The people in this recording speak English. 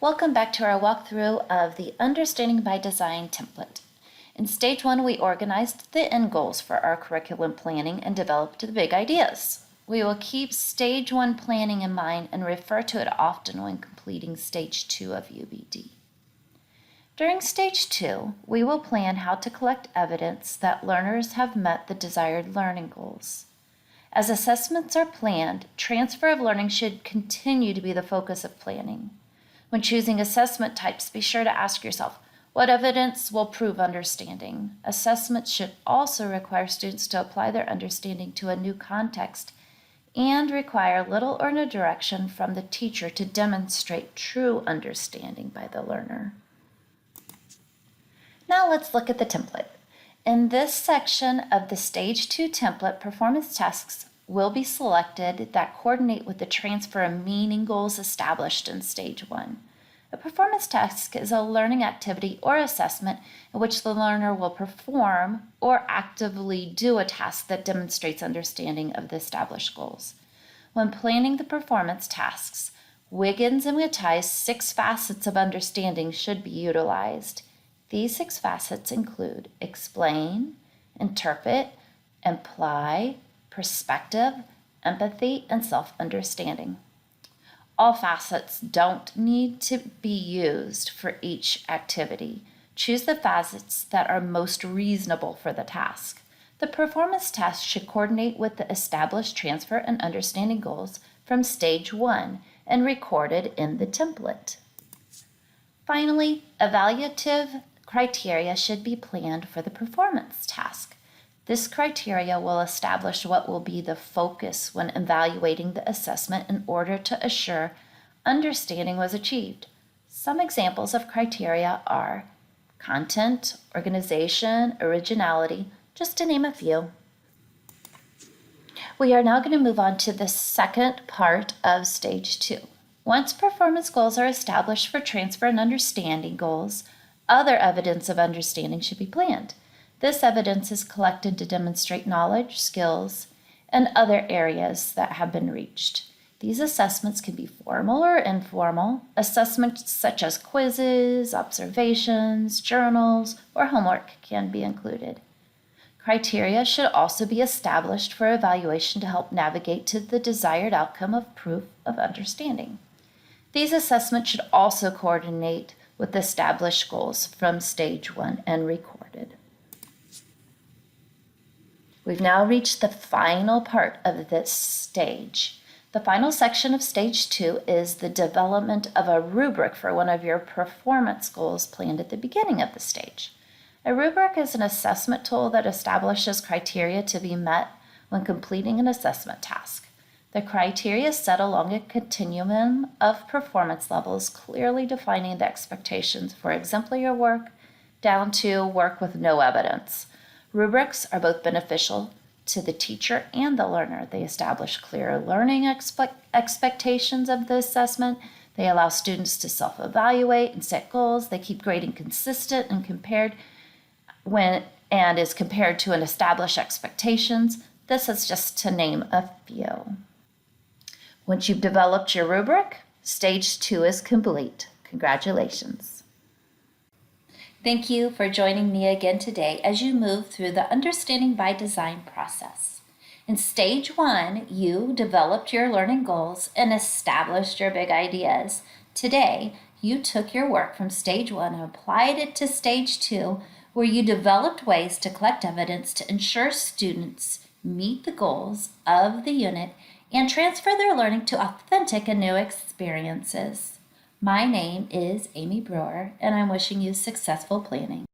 Welcome back to our walkthrough of the Understanding by Design template. In Stage 1, we organized the end goals for our curriculum planning and developed the big ideas. We will keep Stage 1 planning in mind and refer to it often when completing Stage 2 of UBD. During Stage 2, we will plan how to collect evidence that learners have met the desired learning goals. As assessments are planned, transfer of learning should continue to be the focus of planning. When choosing assessment types, be sure to ask yourself, what evidence will prove understanding? Assessments should also require students to apply their understanding to a new context and require little or no direction from the teacher to demonstrate true understanding by the learner. Now let's look at the template. In this section of the Stage 2 template, performance tasks will be selected that coordinate with the transfer of meaning goals established in Stage 1. A performance task is a learning activity or assessment in which the learner will perform or actively do a task that demonstrates understanding of the established goals. When planning the performance tasks, Wiggins and Mattei's 6 facets of understanding should be utilized. These 6 facets include explain, interpret, imply, perspective, empathy, and self-understanding. All facets don't need to be used for each activity. Choose the facets that are most reasonable for the task. The performance task should coordinate with the established transfer and understanding goals from Stage 1 and recorded in the template. Finally, evaluative criteria should be planned for the performance task. This criteria will establish what will be the focus when evaluating the assessment in order to assure understanding was achieved. Some examples of criteria are content, organization, originality, just to name a few. We are now going to move on to the second part of Stage 2. Once performance goals are established for transfer and understanding goals, other evidence of understanding should be planned. This evidence is collected to demonstrate knowledge, skills, and other areas that have been reached. These assessments can be formal or informal. Assessments such as quizzes, observations, journals, or homework can be included. Criteria should also be established for evaluation to help navigate to the desired outcome of proof of understanding. These assessments should also coordinate with established goals from Stage 1 and recorded. We've now reached the final part of this stage. The final section of Stage 2 is the development of a rubric for one of your performance goals planned at the beginning of the stage. A rubric is an assessment tool that establishes criteria to be met when completing an assessment task. The criteria is set along a continuum of performance levels, clearly defining the expectations for exemplary work down to work with no evidence. Rubrics are both beneficial to the teacher and the learner. They establish clear learning expectations of the assessment. They allow students to self-evaluate and set goals. They keep grading consistent and is compared to an established expectations. This is just to name a few. Once you've developed your rubric, Stage 2 is complete. Congratulations. Thank you for joining me again today as you move through the Understanding by Design process. In Stage 1, you developed your learning goals and established your big ideas. Today, you took your work from Stage 1 and applied it to Stage 2, where you developed ways to collect evidence to ensure students meet the goals of the unit and transfer their learning to authentic and new experiences. My name is Amy Brewer, and I'm wishing you successful planning.